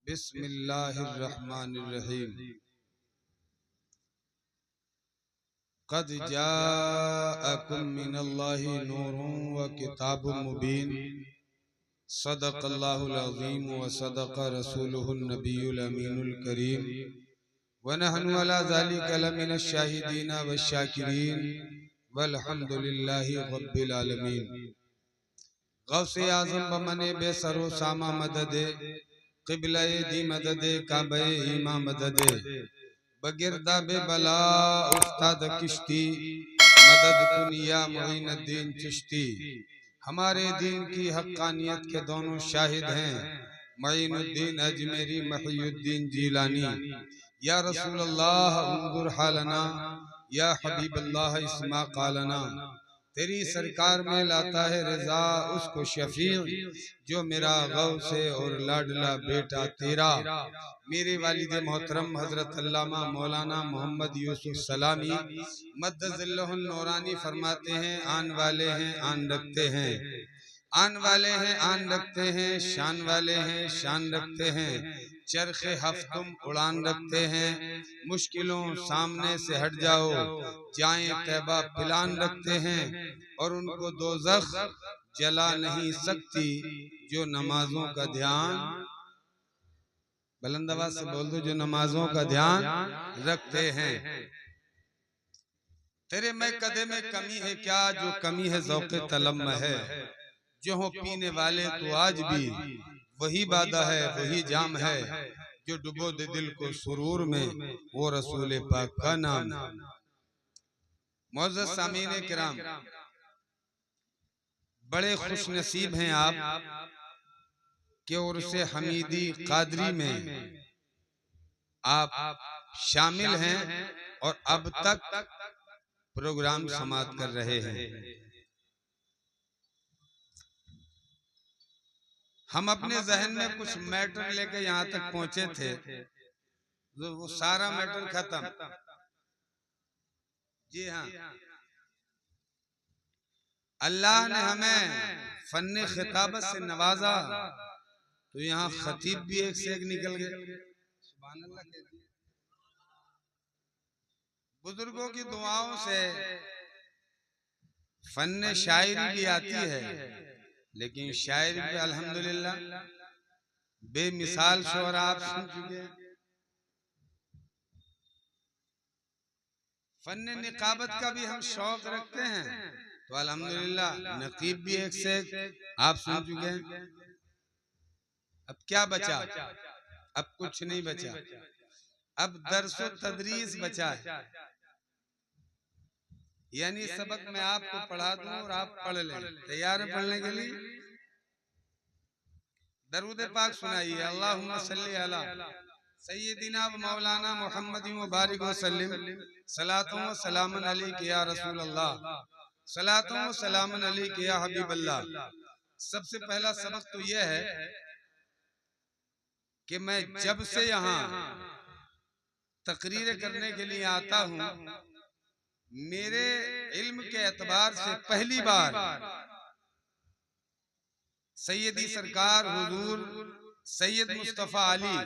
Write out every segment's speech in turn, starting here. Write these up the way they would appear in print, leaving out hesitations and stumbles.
बिस्मिल्लाहिर्रहमानिर्रहीम। क़द जाअकुम मिनल्लाहि नूरुन व किताबुम मुबीन। सदक़ल्लाहुल अज़ीम व सदक़ रसूलुहुन नबियुल अमीनुल करीम व नहनु अला ज़ालिका लमिनश शाहिदीन वश्शाकिरीन वल्हम्दुलिल्लाहि रब्बिल आलमीन। गौसे आज़म बमने बेसरो सामा मददे क़िबले दी मददे काबे ईमा मददे बगिरदा बेबला उस्ताद किश्ती मदद कुनिया मुईनुद्दीन चिश्ती। हमारे दीन की हक्कानियत के दोनों शाहिद हैं मुईनुद्दीन अजमेरी महियुद्दीन जीलानी। या रसूल अल्लाह उन्जुर हालना, या हबीब अल्लाह इस्मा कालना। तेरी सरकार में लाता है रजा उसको शफीक जो मेरा गौसे और लाडला बेटा तेरा। मेरे वालिद मोहतरम हजरत अल्लामा मौलाना मोहम्मद यूसुफ सलामी मद्दज़िल्लहुन नूरानी फरमाते हैं, आन वाले हैं आन रखते हैं, आन वाले हैं आन रखते हैं, शान वाले हैं शान रखते हैं। चरखे हफ्तुम उड़ान रखते हैं, मुश्किलों सामने से हट जाओ, जाएं तैबा पिलान रखते हैं। और उनको दोज़ख जला नहीं सकती जो नमाजों का ध्यान, बुलंद आवाज से बोल दो, जो नमाजों का ध्यान रखते हैं। तेरे में कदे में कमी है क्या, जो कमी है ज़ौक़े तलब में है। जो हो पीने वाले तो आज भी वही बादा है वही जाम है, जो डुबो दे दिल को सुरूर में वो रसूल पाक का नाम। मुअज़्ज़ज़ सामीन किराम, बड़े खुश नसीब हैं आप कि उर्से हमीदी कादरी में आप शामिल हैं और अब तक प्रोग्राम समाप्त कर रहे हैं। हम अपने जहन में कुछ मैटर लेकर यहाँ तक पहुंचे थे, वो सारा मैटर खत्म। जी हाँ, अल्लाह ने हमें फन्ने खिताबत से नवाजा तो यहाँ खतीब भी एक से एक निकल गए। सुभान अल्लाह। बुजुर्गों की दुआओं से फन्ने शायरी भी आती है, लेकिन शायरी पे अल्हम्दुलिल्लाह बेमिसाल शोरा आप सुन चुके हैं। फन्ने निकाबत का भी हम शौक रखते हैं तो अल्हम्दुलिल्लाह नकीब भी एक से एक आप सुन चुके हैं। अब क्या बचा? अब कुछ नहीं बचा, अब दर्सो तदरीस बचा है। यानी सबक मैं आपको पढ़ा दूं और आप पढ़ लें। तैयार है पढ़ने के लिए? दरूद पाक सुनाइए। अल्लाहुम्मा सल्ली अला सय्यदिना व मौलाना मुहम्मदिन व बारिक व सल्लिम सलातुन व सलामुन अलैका या रसूल अल्लाह, सलातुन व सलामुन अलैका या हबीब अल्लाह। सबसे पहला सबक तो यह है कि मैं जब से यहाँ तकरीर करने के लिए आता हूँ, मेरे इल्म के एतबार से पहली बार सैयदी सरकार हुजूर सैयद मुस्तफा अली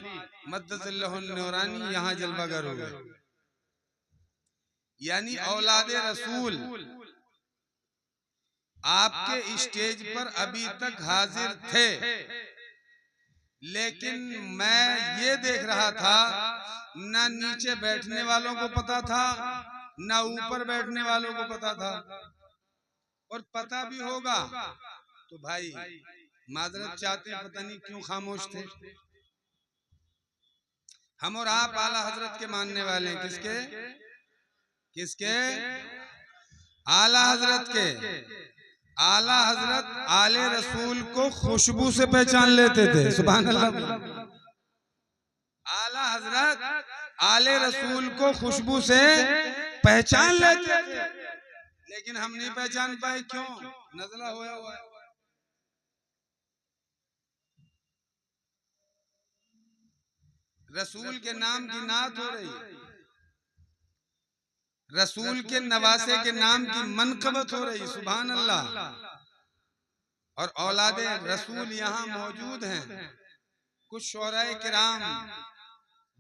मद्दज़िल्लहुन नूरानी यहाँ जलवागर हुए। यानी औलादे रसूल आपके स्टेज पर अभी तक हाजिर थे, लेकिन मैं ये देख रहा था ना नीचे बैठने वालों को पता था ना ऊपर बैठने वालों को पता था। और पता भी होगा तो भाई माजरत चाहते हैं, पता नहीं क्यों खामोश थे। हम और आप आला हजरत के मानने वाले हैं। किसके? किसके? आला हजरत के। आला हजरत आले रसूल को खुशबू से पहचान लेते थे। सुभान अल्लाह। आला हजरत आले रसूल को खुशबू से पहचान लेते थे, लेकिन हम नहीं पहचान पाए। क्यों? नजला होया हुआ है। रसूल के नाम की नात हो रही, रसूल के नवासे के नाम की मनकबत हो रही। सुभान अल्लाह। और औलादे रसूल यहाँ मौजूद हैं। कुछ शोराए किराम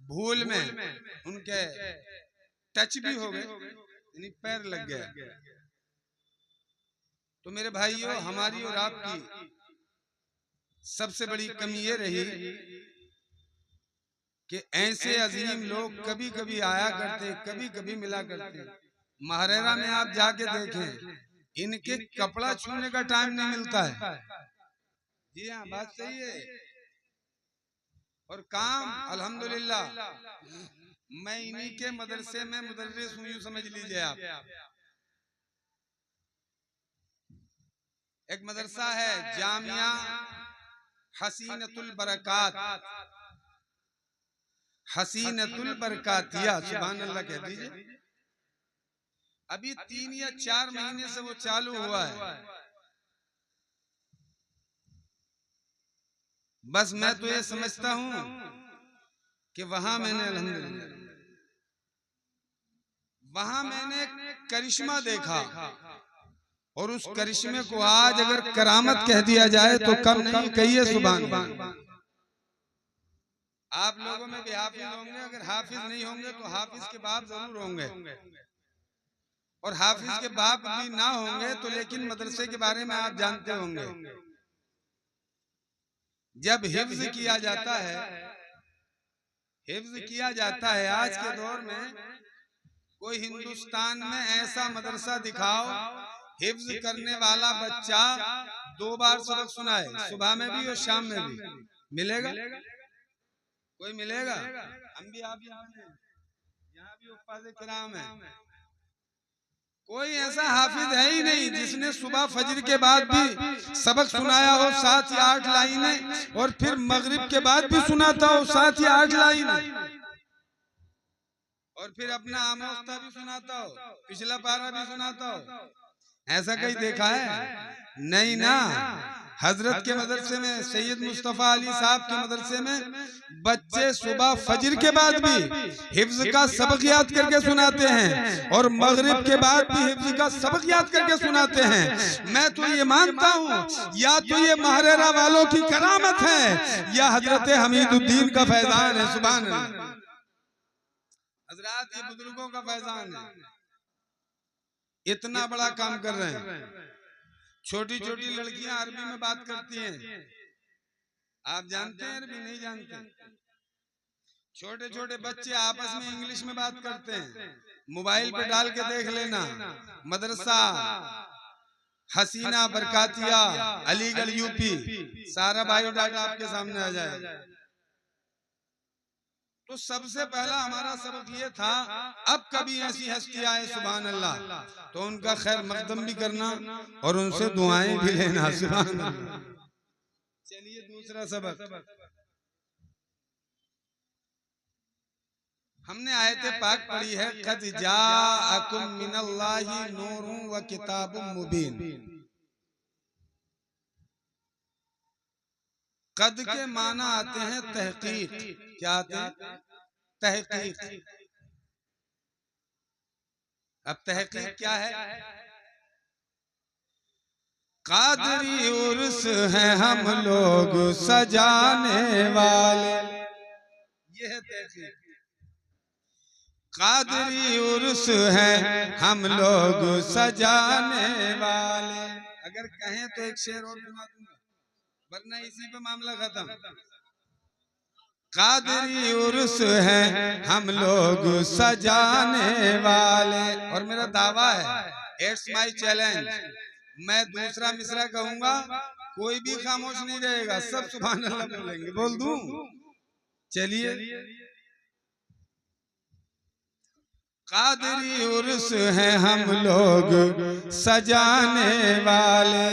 भूल में उनके टच भी हो गए, यानी पैर लग गया। तो मेरे भाइयों, हमारी और आपकी सबसे बड़ी कमी ये रही कि ऐसे अजीम लोग कभी कभी आया करते, कभी कभी मिला करते। महारेरा में आप जाके देखें, इनके कपड़ा छूने का टाइम नहीं मिलता है। जी हाँ, बात सही है। और काम अल्हम्दुलिल्लाह मैं इन्हीं के मदरसे में मुदर्रिस हूँ, समझ लीजिए आप। एक मदरसा है जामिया हसीनतुल बरकात, हसीनतुल बरकातिया, सुभान अल्लाह कह दीजिए। अभी 3 या 4 महीने से वो चालू हुआ है। बस मैं तो ये समझता हूँ कि वहां मैंने अल्हम्दुलिल्लाह वहां मैंने करिश्मा देखा, और उस करिश्मे को आज अगर करामत कह दिया जाए तो कम नहीं, कहिए सुभान अल्लाह। आप लोगों में भी हाफिज होंगे, अगर हाफिज नहीं होंगे तो हाफिज के बाप जरूर होंगे, और हाफिज के बाप भी ना होंगे तो लेकिन मदरसे के बारे में आप जानते होंगे। जब हिफ्ज किया जाता है, हिफ्ज किया जाता है, आज के दौर में कोई हिंदुस्तान में ऐसा मदरसा दिखाओ हिफ्ज करने वाला बच्चा 2 बार सबक सुनाए, सुबह में भी और शाम में भी, मिलेगा? कोई मिलेगा? हम भी आप यहाँ भी उस्ताद किराम है, कोई ऐसा हाफिज है ही नहीं जिसने सुबह फजर के बाद भी सबक सुनाया हो 7 या 8 लाइनें, और फिर मगरिब के बाद भी सुनाता हो 7 या 8 लाइनें, और फिर अपना आमोख्ता भी सुनाता हो, पिछला पारा भी सुनाता हो। ऐसा कहीं देखा है? नहीं ना। हजरत के मदरसे में, सैयद मुस्तफा अली साहब के मदरसे में बच्चे सुबह फजर के बाद भी हिफ्ज का सबक याद करके सुनाते हैं, और मगरिब के बाद भी हिफ्ज का सबक याद करके सुनाते हैं। मैं तो ये मानता हूँ या तो ये महारेरा वालों की करामत है या हजरत हमीदुद्दीन का फैजान है। सुभान अल्लाह। हजरत ये बुजुर्गों का फैजान है, इतना बड़ा काम कर रहे हैं। छोटी छोटी लड़कियां अरबी में बात करती हैं, आप जानते हैं अरबी? नहीं जानते? छोटे छोटे बच्चे आपस में इंग्लिश में बात करते हैं, मोबाइल पे डाल के देख लेना। मदरसा हसीना बरकातिया अलीगढ़ यूपी, सारा बायोडाटा आपके सामने आ जाएगा। तो सबसे पहला हमारा सबक ये था, अब कभी ऐसी हस्ती आए सुभान अल्लाह तो उनका खैर मकदम भी करना और उनसे दुआएं भी लेना। सुभान अल्लाह। चलिए दूसरा सबक, हमने आयत पाक पढ़ी है, कद जाअकुम मिनल्लाहि नूरुन व किताबुम मुबीन। कद के माना आते हैं तहकीक। क्या आते हैं? तहकीक। अब तहकीक क्या है? कादरी उर्स है हम लोग सजाने वाले, ये है तहकीक। कादरी उर्स है हम लोग सजाने वाले। अगर कहें तो एक शेर और सुना दूंगा, वरना इसी पे मामला खत्म। कादरी उर्स है हम लोग सजाने वाले, और मेरा दावा है, इट्स माय चैलेंज, मैं दूसरा मिसरा कहूंगा, कोई भी खामोश नहीं रहेगा, सब सुभान अल्लाह बोलेंगे। बोल दूं? चलिए। कादरी उर्स है हम लोग सजाने वाले,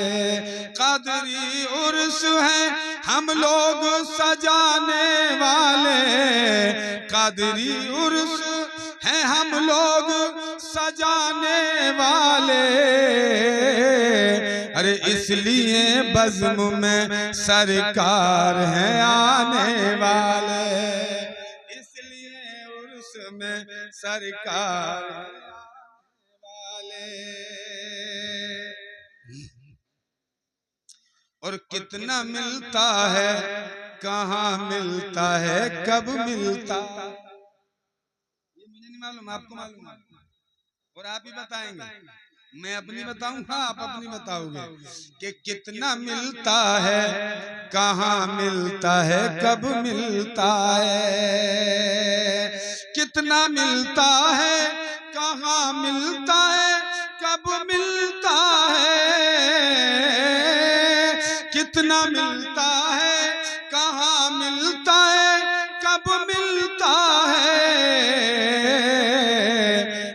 कादरी उर्स है हम लोग सजाने वाले, कादरी उर्स है हम लोग सजाने वाले। अरे इसलिए बज़्म में सरकार हैं आने वाले, में सरकार वाले। और कितना मिलता है कहाँ मिलता है, कब मिलता, ये मुझे नहीं मालूम, आपको मालूम है और आप ही बताएंगे। मैं अपनी बताऊंगा, आप अपनी बताओगे कि कितना मिलता है, कहाँ मिलता है, कब मिलता है, कितना मिलता है, कहाँ मिलता है, कब मिलता है, कितना मिलता है, कहाँ मिलता है, कब मिलता है,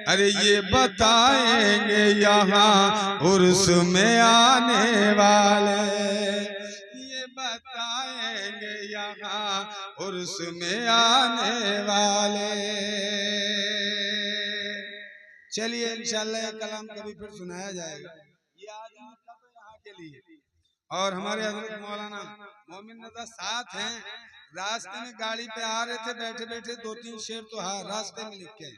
अरे ये बताएंगे यहाँ उर्स में आने वाले, ये बताएंगे यहाँ उर्स में आने वाले। चलिए इंशाल्लाह ये कलाम कभी फिर सुनाया जाएगा। ये आदमी कब यहाँ के लिए, और हमारे हजरत मौलाना मोमिन रजा साथ हैं। रास्ते में गाड़ी पे आ रहे थे, बैठे बैठे 2-3 शेर तो हाँ रास्ते में लिख के,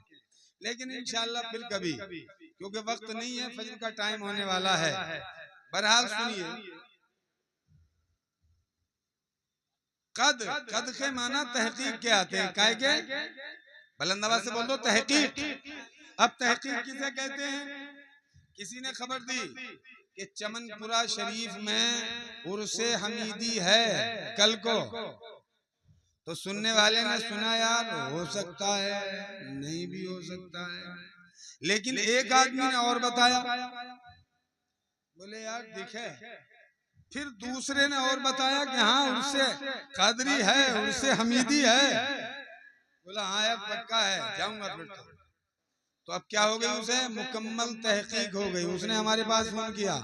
लेकिन इंशाल्लाह फिर कभी, क्योंकि वक्त नहीं है, फजर का टाइम होने वाला है। बहरहाल सुनिए, कद के माना तहकीक के आते हैं, काय के, बुलंद आवाज से बोल दो तहकीक। अब तहकीक किसे कहते हैं? किसी ने खबर दी कि चमनपुरा शरीफ में उर्से हमीदी है कल को, तो सुनने वाले ने सुना यार हो सकता है, नहीं भी हो सकता है, लेकिन एक आदमी ने और बताया, बोले यार दिखे, फिर दूसरे ने और बताया कि हाँ उर्से कादरी है, उर्से हमीदी है, बोला हाँ यार पक्का है, जाऊंगा फिर तो अब क्या हो गई, उसे मुकम्मल तहकीक हो गई। उसने हमारे पास फोन किया,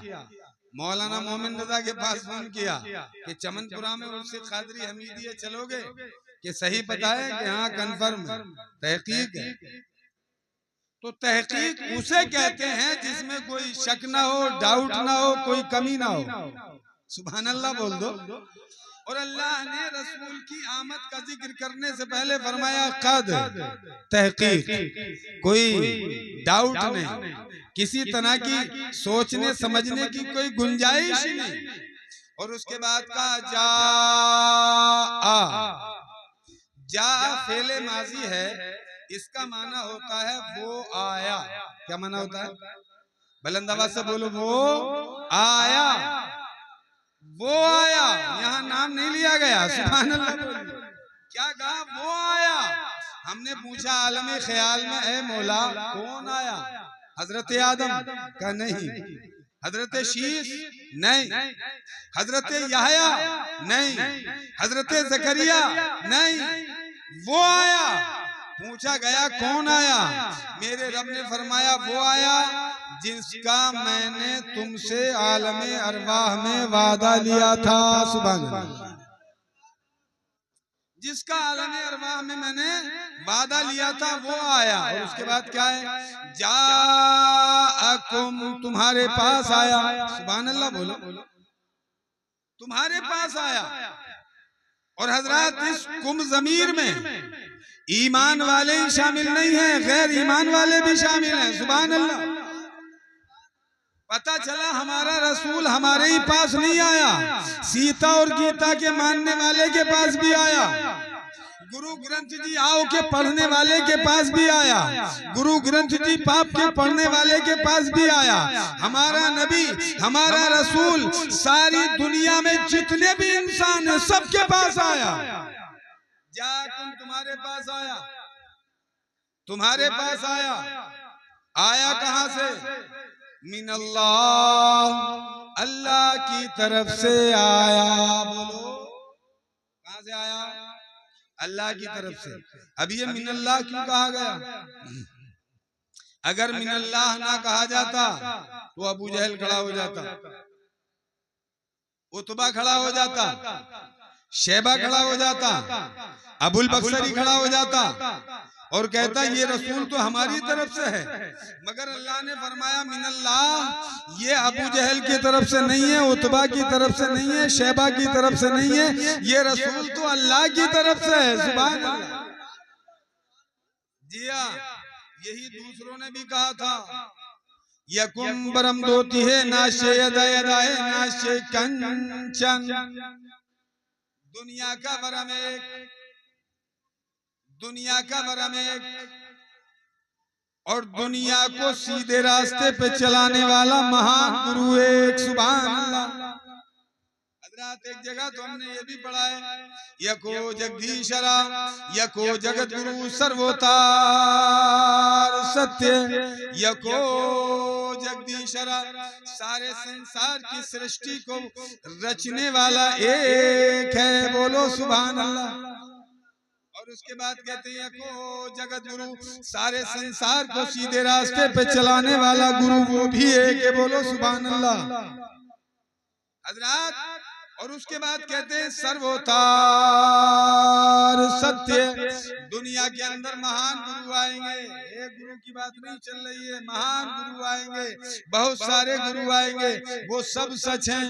मौलाना मोमिन रजा के पास फोन किया कि चमनपुरा में उर्से कादरी हमीदी है, चलोगे? कि सही पता है कि हाँ कन्फर्म तहकीक है। तो तहकीक उसे कहते हैं जिसमें कोई शक ना हो, डाउट ना हो, कोई कमी ना हो। सुभान अल्लाह बोल दो। और अल्लाह ने रसूल की आमद का जिक्र करने से पहले फरमाया कद, तहकीक, कोई डाउट नहीं, किसी तरह की सोचने समझने की कोई गुंजाइश नहीं। और उसके बाद का जा फेले माजी है, इसका माना होता है वो आया। क्या माना होता है? बुलंद आवाज से बोलो, वो आया, वो आया, यहाँ नाम नहीं लिया गया। सुभान अल्लाह। क्या कहा? वो आया। हमने पूछा आलम ख्याल में, ए मौला कौन आया? हजरत आदम का नहीं, हजरत शीश नहीं, हजरत याहया नहीं, हजरत जकरिया नहीं, वो आया। पूछा गया कौन आया? मेरे रब ने फरमाया वो आया जिसका मैंने तुमसे आलमे अरवाह में वादा लिया था। सुभान अल्लाह। जिसका आलमे अरवाह में मैंने वादा लिया था वो आया। और उसके बाद क्या है? जाअकुम, तुम्हारे पास आया। सुभान अल्लाह बोलो, तुम्हारे पास आया। और हजरत इस कुम ज़मीर में ईमान वाले ही शामिल नहीं है, गैर ईमान वाले भी शामिल हैं। सुभान अल्लाह। पता चला हमारा रसूल हमारे ही पास नहीं आया, सीता और गीता के मानने वाले के पास भी आया, गुरु ग्रंथ जी आओ के पढ़ने वाले के पास भी आया, गुरु ग्रंथ जी पाप के पढ़ने वाले के पास भी आया। हमारा नबी, हमारा रसूल सारी दुनिया में जितने भी इंसान हैं सबके पास आया। जाकुम, तुम्हारे पास आया, तुम्हारे पास आया। आया कहां से? मिनल्लाह, अल्लाह की तरफ से आया। बोलो कहां से आया? अल्लाह की तरफ से। अब ये मिनल्लाह क्यों कहा गया? अगर मिनल्लाह ना कहा जाता तो अबू जहल खड़ा हो जाता, उतबा खड़ा हो जाता, शेबा खड़ा हो जाता, अबुल बख्तरी खड़ा हो जाता और कहता ये रसूल तो हमारी तरफ से है। मगर अल्लाह ने फरमाया मिनल्लाह, ये अबू जहल की तरफ से नहीं है, उतबा की तरफ से नहीं है, शेबा की तरफ से नहीं है, ये रसूल तो अल्लाह की तरफ से है। सुभान अल्लाह। जी हाँ, यही दूसरों ने भी कहा था, यकुम बरम दोती है नाशे यदाए नाशे कंचन, दुनिया का भरम एक, दुनिया का भरम एक, और दुनिया को सीधे रास्ते पे चलाने वाला महान गुरु एक। सुभान अल्लाह। हजरात एक जगह तो हमने ये भी पढ़ा है, यको जगदीशरा यको जगत गुरु सर्वोतार सत्य, यको जगदीशरा सारे संसार की सृष्टि को रचने वाला एक है। बोलो सुभान अल्लाह। और उसके बाद कहते हैं यको जगत गुरु सारे संसार को सीधे रास्ते पे चलाने वाला गुरु वो भी एक है। बोलो सुभान अल्लाह हजरात। और उसके बाद कहते हैं सर्वोतार सत्य। दुनिया के अंदर महान गुरु आएंगे, एक गुरु की बात नहीं चल रही है, महान गुरु आएंगे, बहुत सारे गुरु आएंगे, वो सब सच हैं।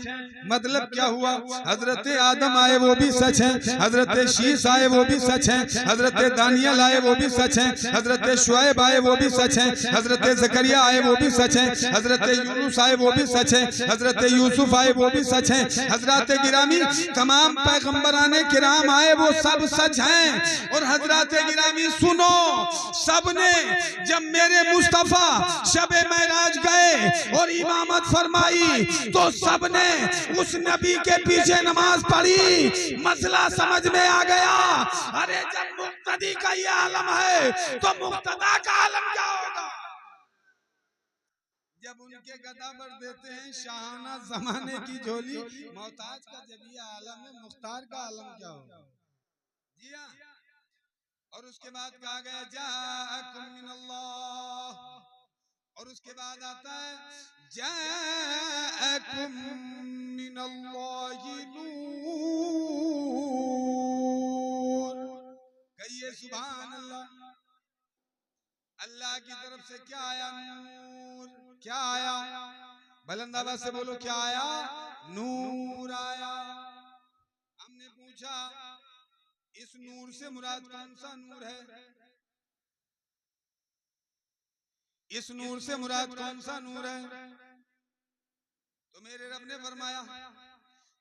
मतलब क्या हुआ, हजरत आदम आए वो भी सच है, हजरत शीश आए वो भी सच है, हजरत दानियल आए वो भी सच है, हजरत शुएब आए वो भी सच है, हजरत जकरिया आए वो भी सच है, हजरत यूनुस आए वो भी सच है, हजरत यूसुफ आए वो भी सच है, हजरत गिरामी तमाम पैगंबराने किराम आए वो सब सच हैं। और हजरत गिरामी सुनो, सबने जब मेरे मुस्तफा शबे महराज गए और इमामत फरमाई तो सबने उस नबी के पीछे नमाज पढ़ी। मसला समझ में आ गया। अरे जब मुक्तदी का ये आलम है तो मुक्तदा का आलम क्या होगा। जब उनके गदा भर देते हैं शाहाना जमाने की झोली, मोहताज का जब ये आलम है, मुख्तार का आलम क्या होगा। जी हाँ। और उसके बाद कहा गया जाअकुम मिनल्लाह, और उसके बाद आता है जाअकुम मिनल्लाहि नूर। कहिए सुभान अल्लाह। अल्लाह की तरफ से क्या आया, नूर। क्या आया, बुलंद आवाज से बोलो, क्या आया, नूर आया। हमने पूछा इस नूर से मुराद कौन सा नूर है, इस नूर से मुराद कौन सा नूर है। तो मेरे रब ने फरमाया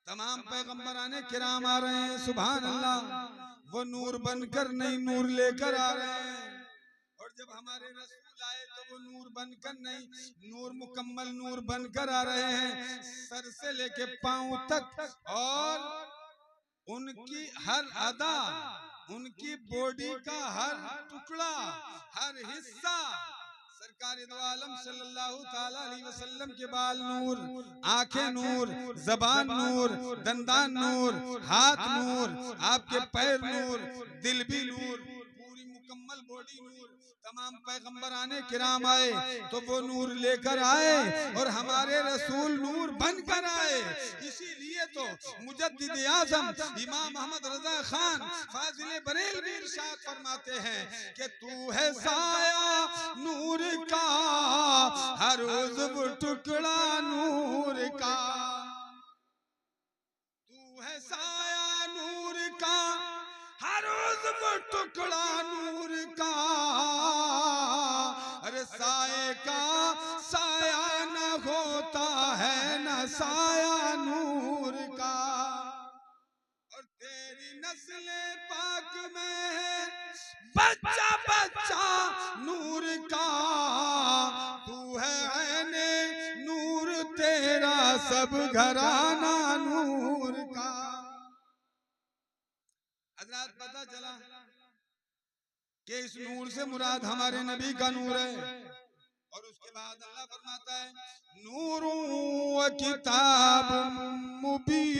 तमाम पैगंबराने किराम आ रहे हैं, सुभान अल्लाह, वो नूर बनकर नहीं नूर लेकर आ रहे हैं। और जब हमारे रसूल आए तो वो नूर बनकर नहीं, नूर मुकम्मल नूर बनकर आ रहे हैं, सर से लेके पांव तक। और उनकी हर अदा, उनकी बॉडी का हर टुकड़ा, हर हिस्सा सरकार दो आलम सल्लल्लाहु ताला अलैहि वसल्लम के बाल नूर, आंखें नूर, जबान नूर, दंदान नूर, हाथ नूर, आपके पैर नूर, दिल भी नूर, पूरी मुकम्मल बॉडी नूर। तमाम पैगंबराने किराम आए तो वो नूर लेकर आए और हमारे रसूल नूर बनकर आए। इसीलिए तो मुजद्दिद आज़म इमाम अहमद रजा खान फाजिल बरेलवी इरशाद फरमाते हैं कि तू है साया नूर का, हर उज़्व टुकड़ा नूर का। तू है साया नूर का, हर उज़्व टुकड़ा नूर का। अरे साए का साया न होता है न साया नूर का। और तेरी नस्ल पाक में है बच्चा बच्चा नूर का। तू है ऐने नूर, तेरा सब घराना नूर का। हज़रात पता चला कि इस नूर से मुराद हमारे नबी का नूर है। और उसके बाद अल्लाह फरमाता है नूर व किताब मुबीन।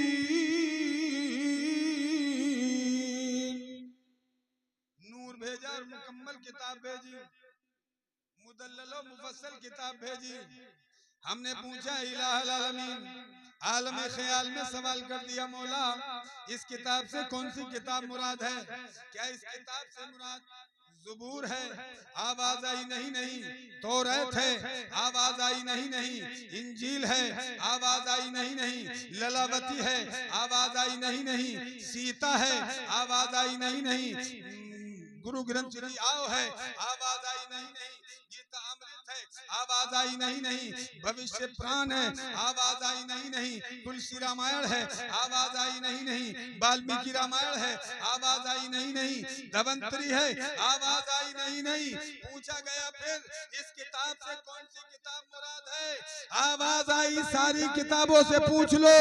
नूर भेजा और मुकम्मल किताब भेजी, मुदल्लल व मुफस्सल किताब भेजी। हमने पूछा इलाहुल आलमीन, आलम ख्याल में सवाल कर दिया, मौला इस किताब से कौन सी किताब मुराद है। क्या इस किताब से मुराद ज़बूर है, आवाज आई नहीं नहीं, तौरात है, आवाज आई नहीं नहीं, इंजील है, आवाज आई नहीं नहीं, ललावती है, आवाज आई नहीं नहीं, सीता है, आवाज आई नहीं नहीं, गुरु ग्रंथ जी आओ है, आवाज आई नहीं नहीं, गीता अमृत अमृत है, आवाज आई नहीं, भविष्य पुराण है, आवाज आई नहीं, तुलसी रामायण है, आवाज आई नहीं, वाल्मीकि रामायण है, आवाज आई नहीं, धवंतरी है, आवाज आई नहीं। पूछा गया फिर इस किताब से कौन सी किताब मुराद है? आवाज आई सारी किताबों से पूछ लो,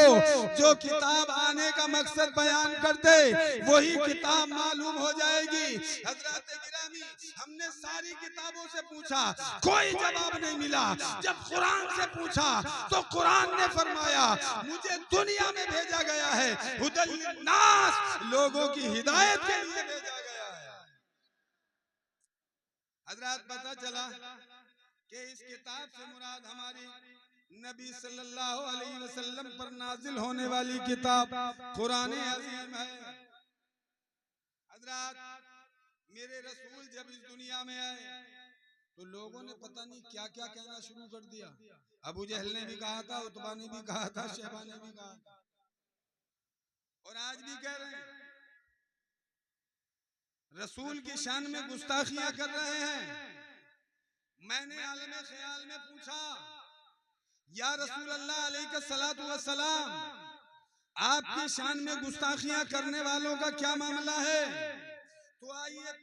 जो किताब आने का मकसद बयान कर दे वही किताब मालूम हो जाएगी। हजरत गिरामी, हमने सारी किताबों से पूछा, कोई जवाब नहीं मिला। जब कुरान से पूछा तो कुरान ने फरमाया मुझे दुनिया में भेजा गया है, हुदल लिन्नास, लोगों की हिदायत के लिए भेजा गया है। हजरत पता चला कि इस किताब से मुराद हमारी नबी सल्लल्लाहु अलैहि वसल्लम पर नाजिल होने वाली किताब कुरान अजीम है। हजरत मेरे रसूल जब इस दुनिया में आए तो लोगों ने पता नहीं क्या क्या कहना शुरू कर दिया। अबू जहल ने भी कहा था, उतबा ने भी कहा था, शैबा ने भी कहा था, और आज भी कह रहे हैं। रसूल की शान में गुस्ताखियां कर रहे हैं। मैंने आलम ख्याल में पूछा, या रसूल अल्लाह अलैहि सलातु वस्सलाम, आपकी शान में गुस्ताखियां करने वालों का क्या मामला है? तो आइए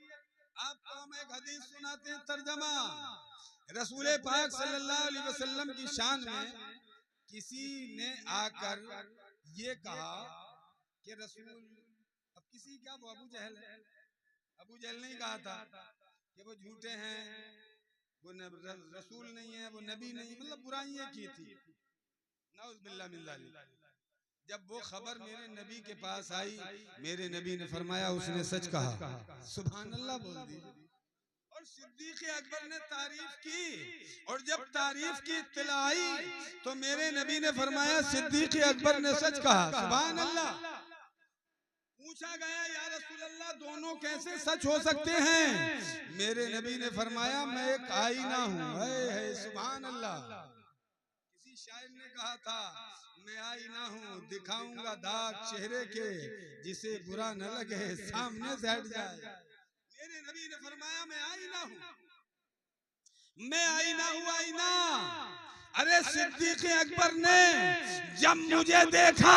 आपको हम एक हदीस सुनाते हैं, तर्जमा। रसूल पाक सल्लल्लाहु अलैहि वसल्लम की शान में किसी ने आकर ये कहा कि रसूल, अब किसी क्या, वो अबू जहल है, अबू जहल ने कहा था कि वो झूठे हैं, वो रसूल नहीं है, वो नबी नहीं, मतलब बुराइयां की थी। नाउज़ुबिल्लाह मिन ज़ालिक। जब वो खबर मेरे नबी के पास आई, मेरे नबी ने फरमाया उसने सच कहा, सुभान अल्लाह बोल दी। और सिद्दीक़ अकबर ने तारीफ की, और जब तारीफ की इत्तला आई तो मेरे नबी ने फरमाया सिद्दीक़ अकबर ने सच कहा, सुभान अल्लाह। पूछा गया या रसूल अल्लाह दोनों कैसे सच हो सकते हैं? मेरे नबी ने फरमाया मैं एक आईना हूँ, सुभान अल्लाह। किसी शायर ने कहा था मैं आईना हूँ, दिखाऊंगा दाग चेहरे के, जिसे बुरा न लगे सामने से हट जाए। मेरे नबी ने फरमाया मैं आईना हूँ, मैं आईना हूँ, आईना। अरे सिद्दीक़ अकबर ने जब मुझे देखा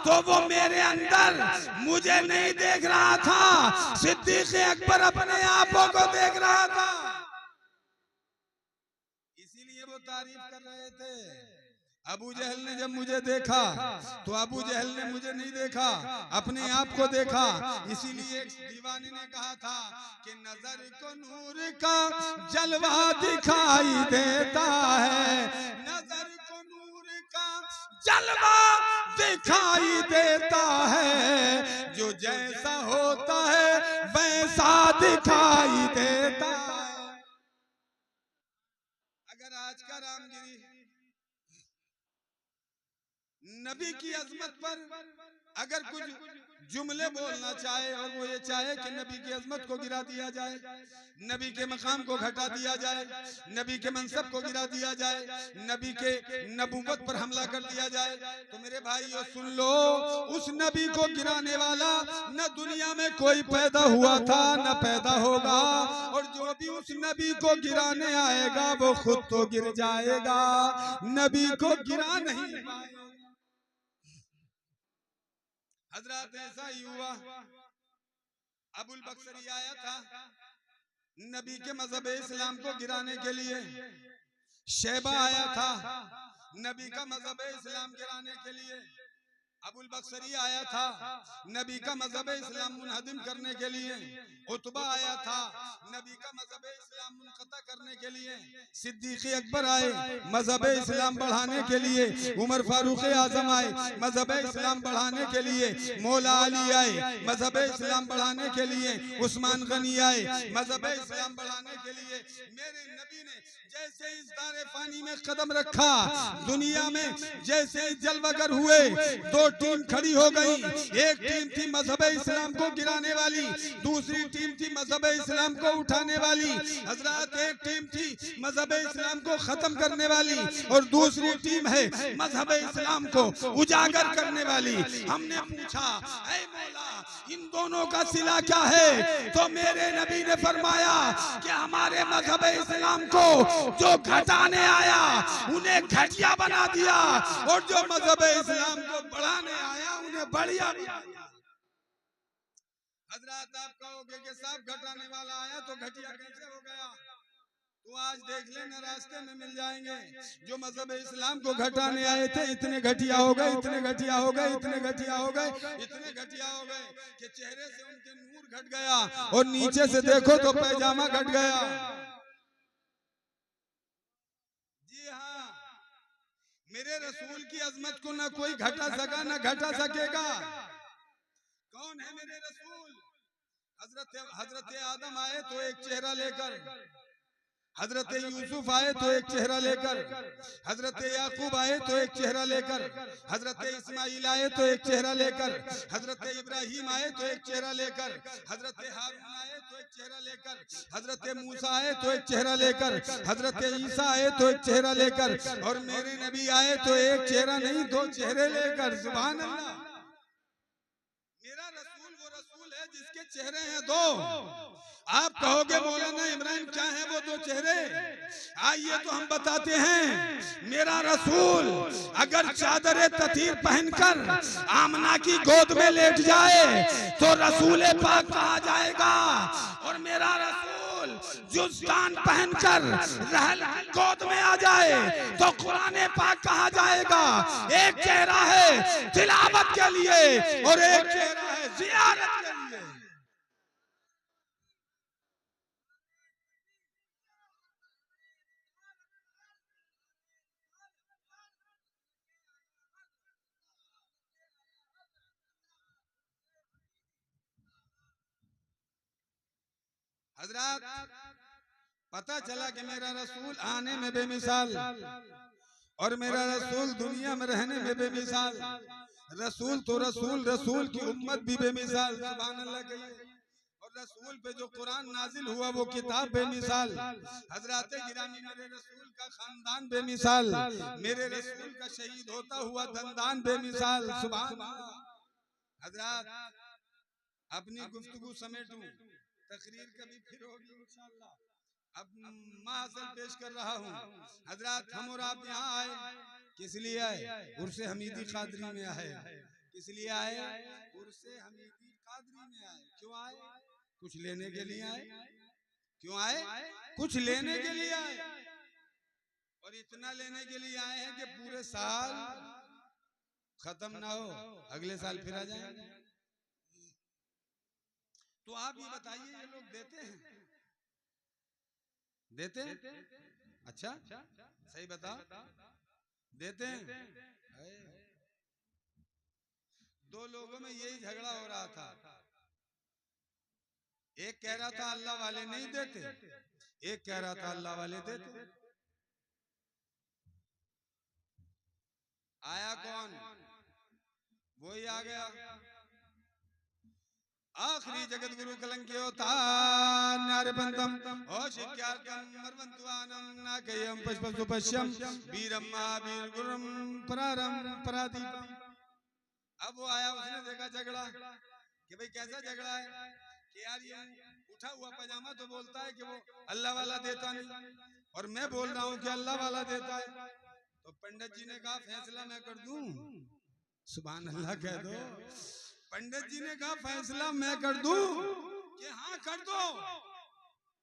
तो वो मेरे अंदर मुझे नहीं देख रहा था, सिद्दीक़ अकबर अपने आपों को देख रहा था, इसीलिए वो तारीफ कर रहे थे। अबू जहल ने जब मुझे देखा तो अबू जहल ने मुझे नहीं देखा, अपने आप को देखा। इसीलिए एक दीवानी ने कहा था कि नजर को नूर का जलवा दिखाई देता है, नजर को नूर का जलवा दिखाई देता है, जो जैसा होता है वैसा दिखाई देता है। अगर आज का रामगिरी नबी की अजमत पर अगर कुछ जुमले बोलना चाहे और वो ये चाहे कि नबी की अजमत को गिरा दिया जाए, नबी के मकाम को घटा दिया जाए, नबी के मनसब को गिरा दिया जाए, नबी के नबूवत पर हमला कर दिया जाए, तो मेरे भाइयों सुन लो, उस नबी को गिराने वाला न दुनिया में कोई पैदा हुआ था न पैदा होगा, और जो भी उस नबी को गिराने आएगा वो खुद तो गिर जाएगा, नबी को गिरा नहीं पाएगा। हजरत ऐसा ही हुआ, अबुल बक्सरी आया था नबी के मजहब इस्लाम को गिराने के लिए, शैबा आया था नबी का मजहब इस्लाम गिराने के लिए, अबुल बक्सरी आया था नबी का मजहब इस्लाम मुनहदिम करने के लिए, उतबा आया था नबी का मजहब इस्लाम मुनक़ता करने के लिए, सिद्दीक़ अकबर आए मजहब इस्लाम बढ़ाने के लिए, उमर फारूक आजम आए मजहब इस्लाम बढ़ाने के लिए, मौला अली आए मजहब इस्लाम बढ़ाने के लिए, उस्मान गनी आए मजहब इस्लाम बढ़ाने के लिए। मेरे नबी ने जैसे इस दारे पानी में कदम रखा, दुनिया में जैसे जलवागर हुए, दो टीम खड़ी हो गई, एक टीम थी मजहब इस्लाम को गिराने वाली, दूसरी टीम थी मजहब इस्लाम को उठाने वाली, हजरत एक टीम थी मजहब इस्लाम को खत्म करने वाली, और दूसरी टीम है मजहब इस्लाम को उजागर करने वाली। हमने पूछा, ऐ मौला, इन दोनों का सिला क्या है? तो मेरे नबी ने फरमाया कि हमारे मजहब इस्लाम को जो घटाने आया उन्हें घटिया बना दिया, और जो मजहब इस्लाम को बढ़ाने आया उन्हें बढ़िया बना दिया। हजरत आप कहोगे कि साहब घटाने वाला आया तो घटिया कैसे हो गया? तो आज देख लेना, रास्ते में मिल जाएंगे। जो मजहब इस्लाम को घटाने आए थे इतने घटिया हो गए, इतने घटिया हो गए, इतने घटिया हो गए, इतने घटिया हो गए कि चेहरे से उनके नूर घट गया, और नीचे से देखो तो पैजामा घट गया। जी हाँ, मेरे रसूल की अजमत को ना कोई घटा सका ना घटा सकेगा। कौन है मेरे रसूल? हजरत आदम आए तो एक चेहरा लेकर, हजरत यूसुफ आए तो एक चेहरा लेकर, हजरत याकूब आए तो एक चेहरा लेकर, हजरत इस्माइल आए तो एक चेहरा लेकर, हजरत इब्राहिम आए तो एक चेहरा लेकर, हजरत हारून आए तो एक चेहरा लेकर, हजरत मूसा आए तो एक चेहरा लेकर, हजरत ईसा आए तो एक चेहरा लेकर, और मेरे नबी आए तो एक चेहरा नहीं दो चेहरे लेकर। सुभान अल्लाह। मेरा रसूल वो रसूल है जिसके चेहरे हैं दो। आप कहोगे मौलाना इमरान क्या है वो दो चेहरे? आइए तो हम बताते हैं। मेरा रसूल अगर चादर ततीर पहनकर आमना की गोद में लेट जाए तो रसूल पाक कहा जाएगा, और मेरा रसूल जुस्तान पहनकर रहल गोद में आ जाए तो कुरान पाक कहा जाएगा। एक चेहरा है तिलावत के लिए और एक चेहरा है जियारत के लिए। हजरत पता चला कि मेरा रसूल आने में बेमिसाल और मेरा रसूल दुनिया में रहने में बेमिसाल। रसूल तो रसूल, रसूल की उम्मत भी बेमिसाल। सुभान अल्लाह कहिए। और रसूल पे जो कुरान नाजिल हुआ वो किताब बेमिसाल। हजरत गिरामी मेरे रसूल का खानदान बेमिसाल। मेरे रसूल का शहीद होता हुआ धनदान बेमिसाल। सुभान अल्लाह। हजरत अपनी गुफ्तगू समेटूं, तकरीर कभी फिर होगी इंशाअल्लाह। अब महासल पेश कर रहा हूँ। हजरत हम और आप यहाँ आए किस लिए आए? उर्से हमीदी कादरी में आए। किस लिए आए? उर्से हमीदी कादरी में आए। क्यों आए? कुछ लेने के लिए आए। क्यों आए? कुछ लेने के लिए आए, और इतना लेने के लिए आए हैं कि पूरे साल खत्म ना हो, अगले साल फिर आ जाएंगे। तो आप ये बताइए, ये लोग देते हैं? देते हैं? अच्छा सही बताओ, देते हैं? दो लोगों में यही झगड़ा हो रहा था। एक कह रहा था अल्लाह वाले नहीं देते, एक कह रहा था अल्लाह वाले देते। आया कौन? वही आ गया। आखिरी जगत गुरु कलंकी होता नारे बंदम ओ शिक्यार्तम मरवंतुआनम नाकयम पुष्पम सुपश्यम वीरम महावीर गुरुम परारम परादीपम। अब वो आया, उसने देखा झगड़ा कि भाई कैसा झगड़ा है कि यार ये उठा हुआ पजामा तो बोलता है कि वो अल्लाह वाला देता नहीं, और मैं बोल रहा हूँ कि अल्लाह वाला देता है। तो पंडित जी ने कहा फैसला मैं कर दूं? सुभान अल्लाह कह दो। पंडित जी ने कहा फैसला मैं कर दूं कि हाँ कर दो।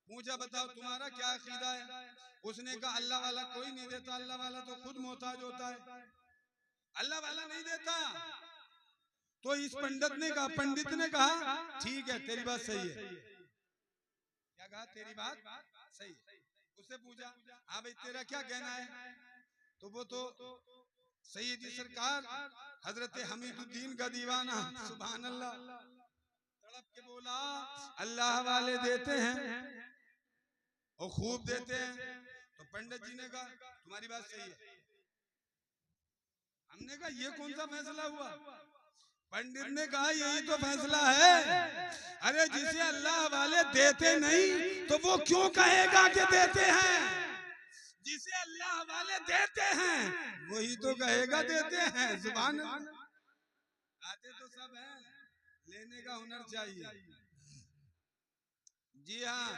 पूछा बताओ तुम्हारा क्या अकीदा है? उसने कहा अल्लाह वाला कोई नहीं देता, अल्लाह वाला तो खुद मोहताज होता है, अल्लाह वाला नहीं देता। तो इस पंडित ने कहा ठीक है तेरी बात सही है। क्या कहा? तेरी बात सही। उससे पूछा हाँ भाई तेरा क्या कहना है? तो वो तो सैयदी सरकार हजरत हमीदुद्दीन का दीवाना सुभान अल्लाह तड़प के बोला अल्लाह वाले देते हैं और खूब देते हैं। तो पंडित जी ने कहा तुम्हारी बात सही है। हमने कहा ये कौन सा फैसला हुआ? पंडित ने कहा यही तो फैसला है। अरे जिसे अल्लाह वाले वाले देते नहीं तो वो क्यों कहेगा कि देते हैं? जिसे अल्लाह वाले देते हैं वही तो कहेगा देते हैं। सुभान अल्लाह। आते तो सब हैं, लेने का हुनर चाहिए। जी हाँ,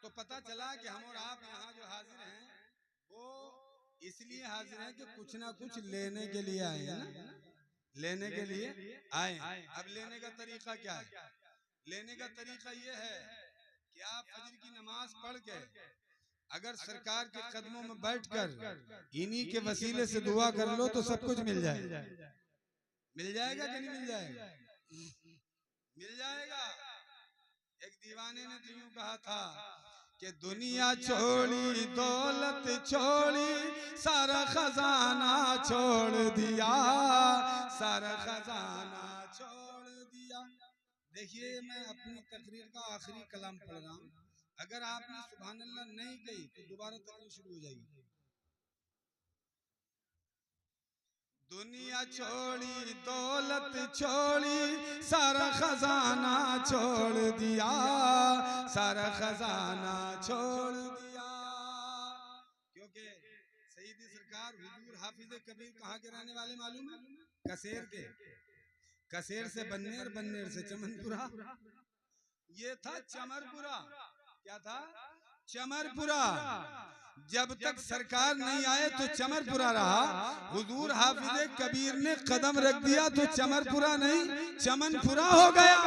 तो पता चला कि हम और आप यहाँ जो हाजिर हैं वो इसलिए हाजिर हैं कि कुछ ना कुछ लेने के लिए आए हैं ना, लेने के लिए आए। अब लेने का तरीका क्या है? लेने का तरीका ये है कि आप फजर की नमाज पढ़ के अगर सरकार के कदमों में बैठकर इन्हीं के वसीले से दुआ कर लो तो सब कुछ मिल जाएगा। मिल जाएगा कि नहीं मिल जाएगा? मिल जाएगा। एक दीवाने ने तो यूं कहा था कि दुनिया छोड़ी दौलत छोड़ी सारा खजाना छोड़ दिया, सारा खजाना छोड़ दिया। देखिए मैं अपनी तकरीर का आखिरी कलाम पढ़ रहा हूँ, अगर आपने सुभान अल्लाह नहीं कही तो दोबारा तकरीर शुरू हो जाएगी। दुनिया छोड़ी दौलत छोड़ी सारा खजाना छोड़ दिया, सारा खजाना छोड़ दिया। क्योंकि सईदी सरकार हुजूर हाफिज कबीर कहाँ के रहने वाले मालूम है? कसेर के। कसेर से बन्नेर, बन्नेर से चमनपुरा। ये था चमरपुरा। क्या था? चमरपुरा। जब तक सरकार नहीं आए तो चमरपुरा रहा। हुजूर हाफिज कबीर ने कदम रख दिया तो चमरपुरा नहीं चमनपुरा हो गया।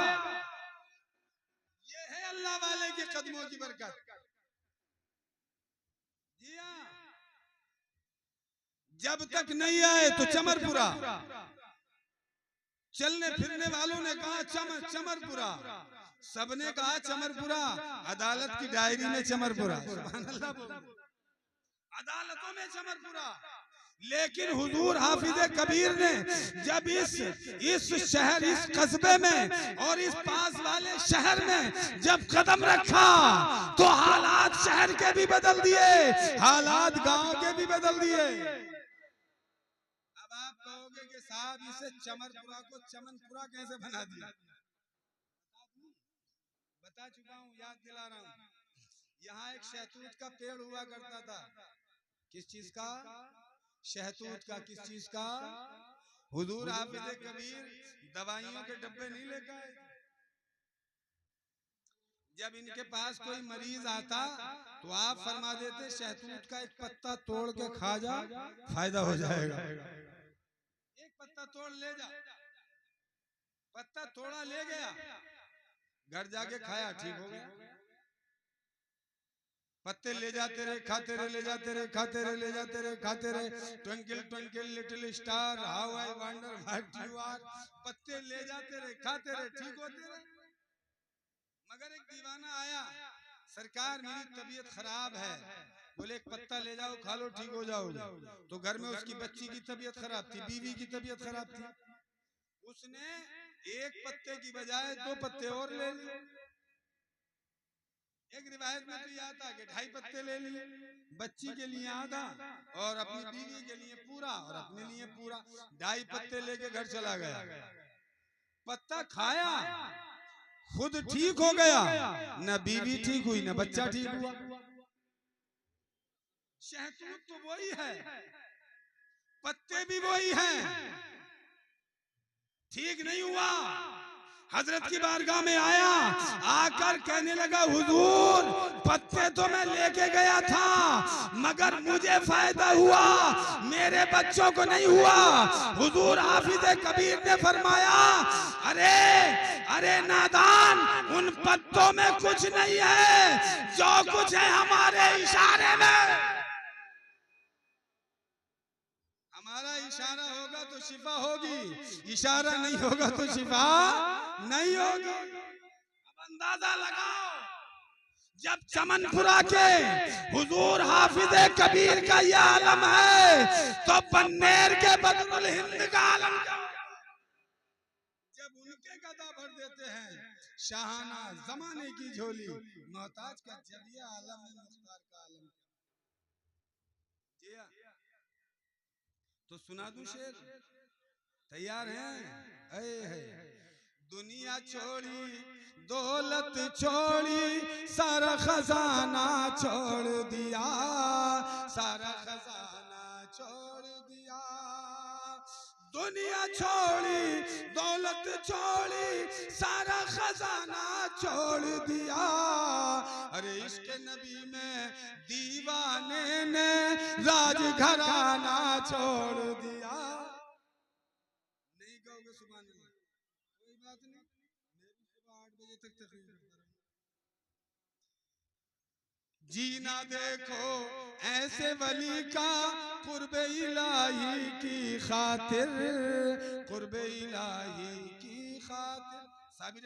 ये है अल्लाह वाले के कदमों की बरकत। जी हाँ, जब तक नहीं आए तो चमरपुरा। चलने फिरने वालों ने कहा चमरपुरा, सबने कहा चमरपुरा। अदालत की डायरी में चमरपुरा, अदालतों में चमरपुरा। लेकिन हुजूर हाफिज कबीर ने जब इस शहर, इस कस्बे में और इस पास वाले शहर में जब कदम रखा तो हालात शहर के भी बदल दिए, हालात गांव के भी बदल दिए। अब आप कहोगे कि साहब इसे चमरपुरा को चमनपुरा कैसे बना दिया? बता चुका हूँ, याद दिला रहा हूँ। यहाँ एक शहतूत का पेड़ हुआ करता था। किस चीज का? शहतूत का। किस चीज का? हुजूर हाफिज कबीर दवाइयों के डब्बे नहीं लेकर आए। जब इनके पास कोई मरीज आता तो आप फरमा देते शहतूत का एक पत्ता तोड़ के खा जा, फायदा हो जाएगा। एक पत्ता तोड़ ले जा। पत्ता तोड़ा ले गया, घर जाके खाया, ठीक हो गया। पत्ते ले जाते रहे, खाते रहे, ले जाते रहे, खाते रहे, ले जाते रहे, खाते रहे। Twinkle twinkle little star how I wonder what you are. पत्ते ले जाते रहे, खाते रहे, ठीक होते रहे। मगर एक दीवाना आया, सरकार मेरी तबीयत खराब है। बोले एक पत्ता ले जाओ, खा लो, ठीक हो जाओगे। तो घर में उसकी बच्ची की तबीयत खराब थी, बीवी की तबीयत खराब थी। उसने एक पत्ते की बजाय 2 पत्ते और ले लिए। एक रिवायत में तो यह था कि 2.5 पत्ते ले लिए, बच्ची के लिए आधा और अपनी बीवी के लिए पूरा और अपने लिए पूरा। 2.5 पत्ते लेके घर चला गया। पत्ता खाया, खुद ठीक हो गया, न बीवी ठीक हुई न बच्चा ठीक हुआ। शहतूत तो वही है, पत्ते भी वही हैं, ठीक नहीं हुआ। हजरत की बारगाह में आया, आकर कहने लगा हुजूर पत्ते तो मैं लेके गया था मगर मुझे फायदा हुआ, मेरे बच्चों को नहीं हुआ। हुजूर हाफिज कबीर ने फरमाया अरे अरे नादान, उन पत्तों में कुछ नहीं है, जो कुछ है हमारे इशारे में। हमारा इशारा होगा तो शिफा होगी, इशारा नहीं होगा तो शिफा नहीं होगी। अब अंदाजा लगाओ, जब चमनपुरा के हुजूर हाफिज कबीर का यह आलम है तो बन्नेर के बदरुल हिंद का आलम क्या? जब उनके गदा भर देते हैं शाहाना जमाने की झोली, मोहताज का जब यह आलम है मुख्तार का आलम। तो सुना दूं शेर, तैयार हैं? दुनिया छोड़ी दौलत छोड़ी सारा खजाना छोड़ दिया, सारा खजाना छोड़ दिया। दुनिया छोड़ी दौलत छोड़ी सारा खजाना छोड़ दिया। अरे इश्क नबी में दीवाने ने राज घराना छोड़ दिया। नहीं गाओगे सुभान अल्लाह, कोई बात नहीं, मैं भी सुबह 8 बजे तक तकरीर करता रहूं। जीना देखो ऐसे वली का कुर्बे इलाही की खातिर, कुर्बे इलाही की खातिर। साबिर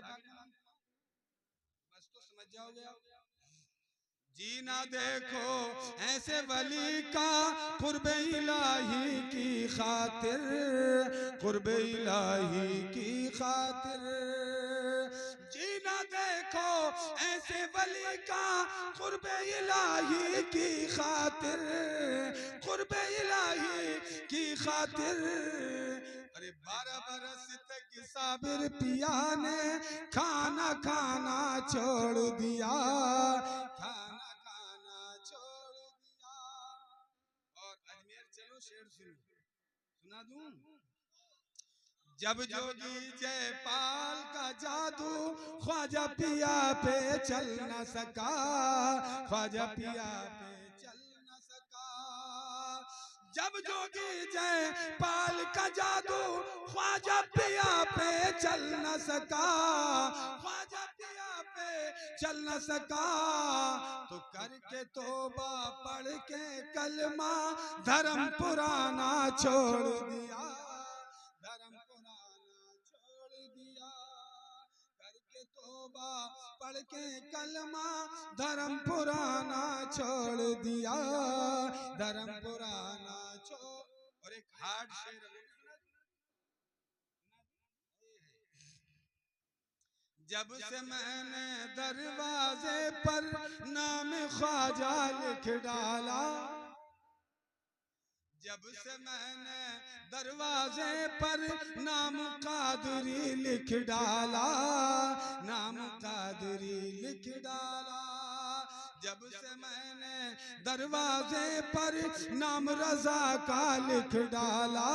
बस तो समझ जाओगे आप। जीना देखो ऐसे वली का कुर्बे इलाही की खातिर, कुर्बे इलाही की खातिर। जीना देखो ऐसे वली का कुर्बे इलाही की खातिर, कुर्बे इलाही की खातिर। अरे 12 बरस तक साबिर पिया ने खाना खाना छोड़ दिया, खाना खाना छोड़ दिया। और अजमेर चलो शेर सुना दूं। जब जोगी जयपाल का जादू ख्वाजा पिया पे चल न सका, ख्वाजा पिया पे चल न सका। जब जोगी जयपाल का जादू ख्वाजा पिया पे चल न सका, ख्वाजा पिया पे चल न सका। तो करके तौबा पढ़ के कलमा धर्म पुराना छोड़ दिया, धर्म पुराना छोड़ दिया। करके तौबा पढ़ के कलमा धर्म पुराना छोड़ दिया, धर्म पुराना छोड़। और एक हार्ड शेर जब से मैंने दरवाजे पर नाम ख्वाजा लिख डाला, जब से मैंने दरवाजे पर नाम कादरी लिख डाला, नाम कादरी लिख डाला। जब से मैंने दरवाजे पर नाम रजा का लिख डाला,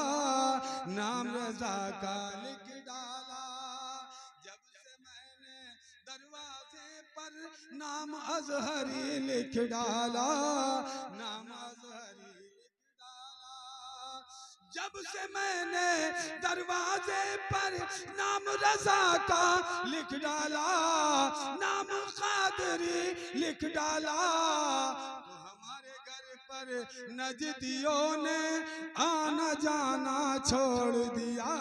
नाम रजा का लिख डाला। जब से मैंने दरवाजे पर नाम अजहरी लिख डाला, नाम अजहरी। जब से मैंने दरवाजे पर नाम रजा का लिख डाला, नाम कादरी लिख डाला। तो हमारे घर पर नजदियों ने आना जाना छोड़ दिया,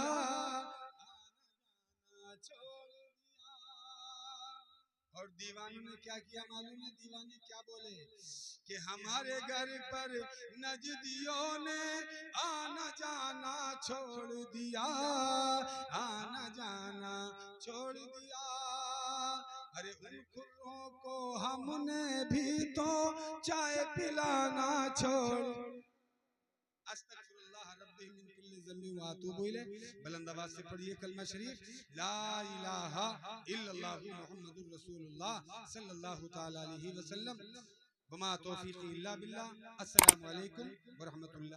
और दीवानों ने क्या किया मालूम है? दीवाने क्या बोले कि हमारे घर पर नजदियों ने आना जाना छोड़ दिया, आना जाना छोड़ दिया। अरे उन खुर्रों को हमने भी तो चाय पिलाना छोड़। अस्तगफिरुल्लाह रब्बी मिन कुल्ली ज़ंबि व अतूबु इलैह। बुलंद आवाज से पढ़िए कलमा शरीफ, ला इलाहा इल्लल्लाहु मुहम्मदुर रसूलुल्लाह सल्लल्लाहु तआला अलैहि वसल्लम। वमा तौफीक़ी इल्ला बिल्लाह। अस्सलामु अलैकुम व रहमतुल्लाह।